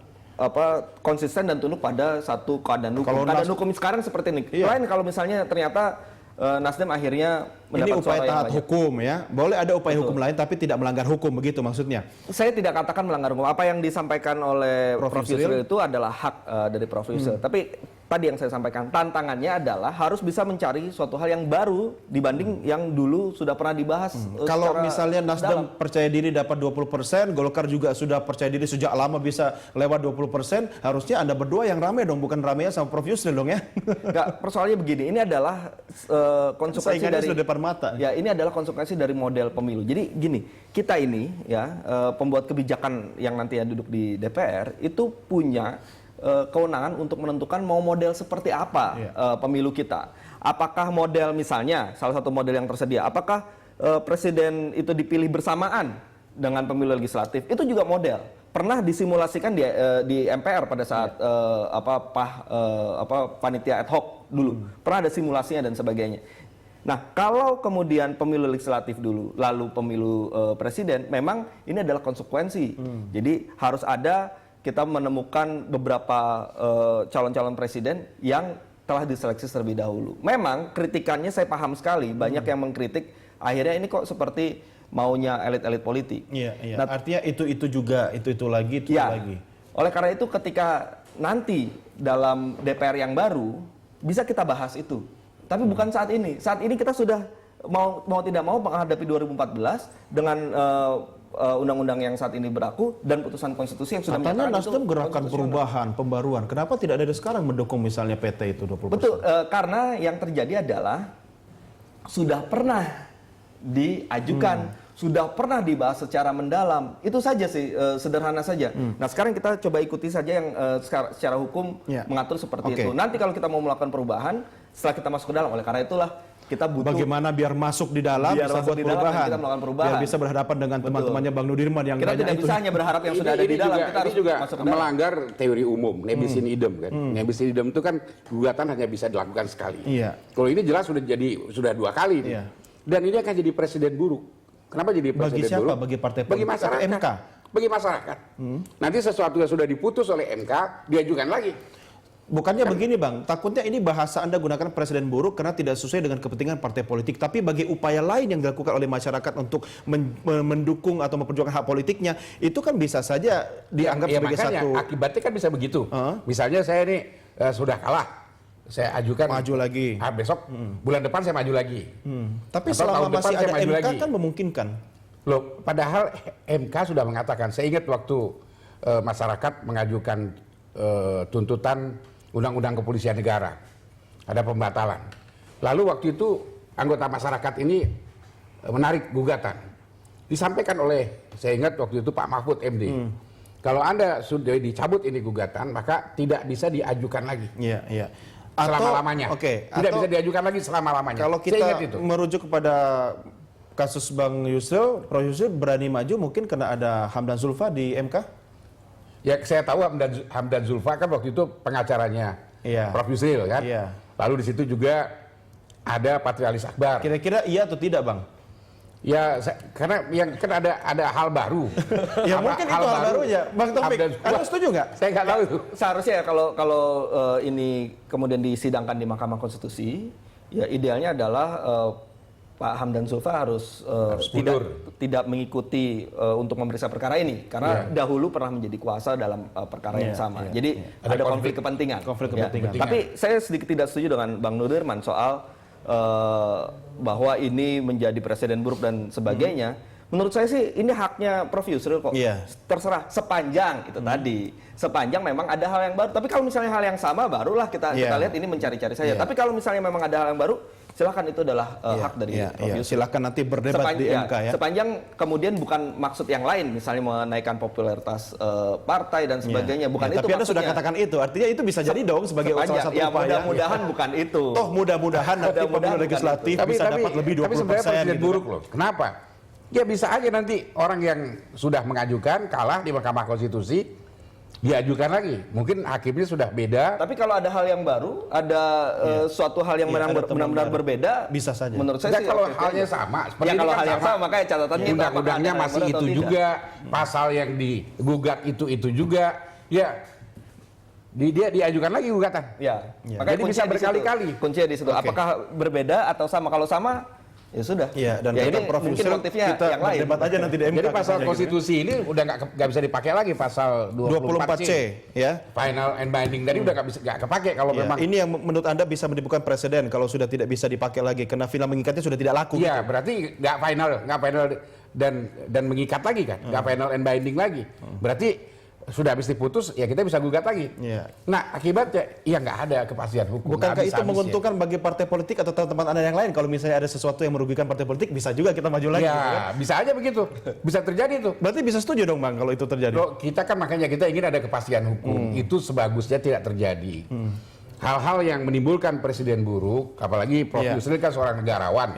konsisten dan tunduk pada satu keadaan hukum. Keadaan hukum sekarang seperti ini. Lain kalau misalnya ternyata Nasdem akhirnya mendapat ini upaya taat hukum ya. Boleh ada upaya hukum lain tapi tidak melanggar hukum, begitu maksudnya. Saya tidak katakan melanggar hukum. Apa yang disampaikan oleh Prof. Yusril itu adalah hak dari Prof. Yusril. Tapi tadi yang saya sampaikan, tantangannya adalah harus bisa mencari suatu hal yang baru dibanding yang dulu sudah pernah dibahas. Kalau misalnya Nasdem percaya diri dapat 20%, Golkar juga sudah percaya diri sejak lama bisa lewat 20%, harusnya Anda berdua yang ramai dong, bukan ramainya sama Prof. Yusril dong ya. Enggak, persoalannya begini, ini adalah konsekuensi dari sudah depan mata. Ya, ini adalah konsekuensi dari model pemilu. Jadi gini, kita ini ya pembuat kebijakan yang nanti duduk di DPR itu punya kewenangan untuk menentukan mau model seperti apa pemilu kita. Apakah model misalnya, salah satu model yang tersedia, apakah presiden itu dipilih bersamaan dengan pemilu legislatif? Itu juga model. Pernah disimulasikan di MPR pada saat panitia ad hoc dulu. Pernah ada simulasinya dan sebagainya. Nah, kalau kemudian pemilu legislatif dulu, lalu pemilu presiden, memang ini adalah konsekuensi. Jadi harus ada, kita menemukan beberapa calon-calon presiden yang telah diseleksi terlebih dahulu. Memang kritikannya saya paham sekali, banyak yang mengkritik, akhirnya ini kok seperti maunya elit-elit politik. Nah, artinya itu juga, itu lagi, itu lagi. Oleh karena itu ketika nanti dalam DPR yang baru, bisa kita bahas itu. Tapi bukan saat ini. Saat ini kita sudah mau tidak mau menghadapi 2014 dengan undang-undang yang saat ini berlaku dan putusan konstitusi yang sudah menyatakan Nasdem gerakan perubahan, pembaruan. Kenapa tidak dari sekarang mendukung misalnya PT itu 20%? Betul, karena yang terjadi adalah sudah pernah diajukan, sudah pernah dibahas secara mendalam. Itu saja sih, sederhana saja. Nah, sekarang kita coba ikuti saja yang secara hukum mengatur seperti itu. Nanti kalau kita mau melakukan perubahan, setelah kita masuk ke dalam, oleh karena itulah kita butuh bagaimana biar masuk di dalam, bisa buat perubahan, kita melakukan perubahan, biar bisa berhadapan dengan teman-temannya Bang Nudirman yang kita tidak bisa hanya berharap yang sudah ada di dalam, kita harus juga masuk ke dalam. Melanggar teori umum, nebis in idem kan. Nebis in idem itu kan gugatan hanya bisa dilakukan sekali. Kalau ini jelas sudah 2 kali. Dan ini akan jadi presiden buruk. Kenapa jadi presiden buruk? Bagi siapa? Bagi partai politik? Bagi masyarakat. MK? Bagi masyarakat. Nanti sesuatu yang sudah diputus oleh MK diajukan lagi. Bukannya begini Bang, takutnya ini bahasa Anda gunakan presiden buruk karena tidak sesuai dengan kepentingan partai politik. Tapi bagi upaya lain yang dilakukan oleh masyarakat untuk mendukung atau memperjuangkan hak politiknya, itu kan bisa saja dianggap sebagai makanya, satu... akibatnya kan bisa begitu. Misalnya saya ini sudah kalah, saya ajukan maju lagi. Besok bulan depan saya maju lagi. Tapi Atau selama tahun depan masih saya ada maju MK lagi. kan memungkinkan. Loh, padahal MK sudah mengatakan, saya ingat waktu masyarakat mengajukan tuntutan Undang-Undang Kepolisian Negara, ada pembatalan. Lalu waktu itu anggota masyarakat ini menarik gugatan. Disampaikan oleh, saya ingat waktu itu Pak Mahfud MD. Kalau Anda sudah dicabut ini gugatan, maka tidak bisa diajukan lagi. Iya, iya. Selama-lamanya. Tidak bisa diajukan lagi selama-lamanya. Kalau kita merujuk kepada kasus Bang Yusril, Prof. Yusril berani maju mungkin karena ada Hamdan Zulfa di MK? Ya, saya tahu Hamdan Zulfa kan waktu itu pengacaranya Prof. Yusril kan. Lalu di situ juga ada Patrialis Akbar. Kira-kira iya atau tidak, Bang? Ya, karena yang kan ada hal baru. Ya mungkin itu hal barunya. Bang Taufik, Anda setuju nggak? Saya nggak tahu itu. Seharusnya kalau ini kemudian disidangkan di Mahkamah Konstitusi, ya idealnya adalah Pak Hamdan Zulfa harus tidak mengikuti untuk memeriksa perkara ini karena dahulu pernah menjadi kuasa dalam perkara yang sama. Jadi ada konflik kepentingan. Tapi saya sedikit tidak setuju dengan Bang Nudirman soal bahwa ini menjadi presiden buruk dan sebagainya. Menurut saya sih ini haknya Prof. Yusril kok. Terserah sepanjang itu tadi. Sepanjang memang ada hal yang baru. Tapi kalau misalnya hal yang sama barulah kita lihat ini mencari-cari saja. Tapi kalau misalnya memang ada hal yang baru, silahkan, itu adalah hak dari Prof. Yusril. Silahkan nanti berdebat di MK ya. Sepanjang kemudian bukan maksud yang lain, misalnya menaikkan popularitas partai dan sebagainya. Bukan itu tapi Anda maksudnya. sudah katakan itu, artinya itu bisa jadi dong sebagai salah satu upaya. Mudah-mudahan bukan itu. Toh mudah-mudahan nanti pemilu legislatif bisa dapat lebih 20%. Tapi sebenarnya presiden buruk loh. Kenapa? Ya bisa aja nanti orang yang sudah mengajukan kalah di Mahkamah Konstitusi diajukan lagi. Mungkin hakimnya sudah beda. Tapi kalau ada hal yang baru, ada suatu hal yang benar-benar berbeda, bisa saja. Menurut saya sih kalau halnya sama, seperti kalau kan hal yang sama, makanya catatannya undang-undangnya masih itu juga, pasal yang digugat itu juga, ya dia diajukan lagi gugatan. Makanya jadi bisa berkali-kali. Kuncinya di situ. Apakah berbeda atau sama? Kalau sama, ya sudah. Dan ini Prof. mungkin Yusril, motifnya kita yang lain. berdebat aja nanti di MK. Jadi pasal konstitusi ini udah nggak bisa dipakai lagi, pasal 24C ya. Final and binding tadi udah nggak kepake kalau memang. Ini yang menurut Anda bisa menimbulkan presiden kalau sudah tidak bisa dipakai lagi karena final mengikatnya sudah tidak laku. Iya, berarti nggak final dan mengikat lagi kan, nggak final and binding lagi. Berarti sudah habis diputus, ya kita bisa gugat lagi. Nah, akibatnya ya nggak ada kepastian hukum. Bukankah itu menguntungkan bagi partai politik atau teman-teman Anda yang lain? Kalau misalnya ada sesuatu yang merugikan partai politik, bisa juga kita maju lagi. Ya, gitu kan? bisa aja begitu. Bisa terjadi itu. Berarti bisa setuju dong Bang kalau itu terjadi? Loh, kita kan makanya kita ingin ada kepastian hukum. Itu sebagusnya tidak terjadi. Hal-hal yang menimbulkan presiden buruk, apalagi Prof. Yusril kan seorang negarawan.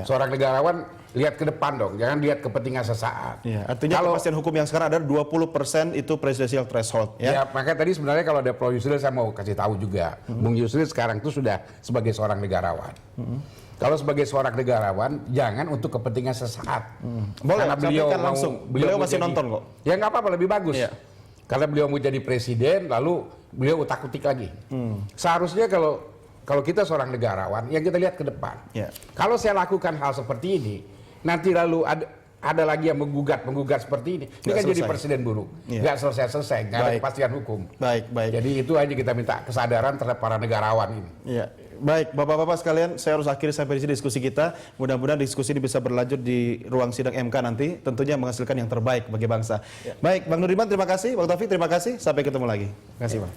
Seorang negarawan lihat ke depan dong, jangan lihat kepentingan sesaat. Artinya kalau kepastian hukum yang sekarang ada 20% itu presidential threshold. Ya, makanya tadi sebenarnya kalau ada Prof. Yusril saya mau kasih tahu juga, Bung Yusril sekarang itu sudah sebagai seorang negarawan. Kalau sebagai seorang negarawan, jangan untuk kepentingan sesaat. Boleh, karena beliau langsung. Beliau masih nonton kok. Ya nggak apa-apa, lebih bagus. Karena beliau mau jadi presiden, lalu beliau utak-utik lagi. Seharusnya kalau kita seorang negarawan, yang kita lihat ke depan. Kalau saya lakukan hal seperti ini, nanti lalu ada lagi yang menggugat seperti ini. Ini kan jadi presiden buruk. Nggak selesai-selesai, nggak ada kepastian hukum. Baik. Jadi itu aja kita minta kesadaran terhadap para negarawan ini. Baik, Bapak-Bapak sekalian, saya harus akhiri sampai di sini diskusi kita. Mudah-mudahan diskusi ini bisa berlanjut di ruang sidang MK nanti, tentunya menghasilkan yang terbaik bagi bangsa. Baik, Bang Nudirman terima kasih, Bang Taufik terima kasih, sampai ketemu lagi. Terima kasih, Bang.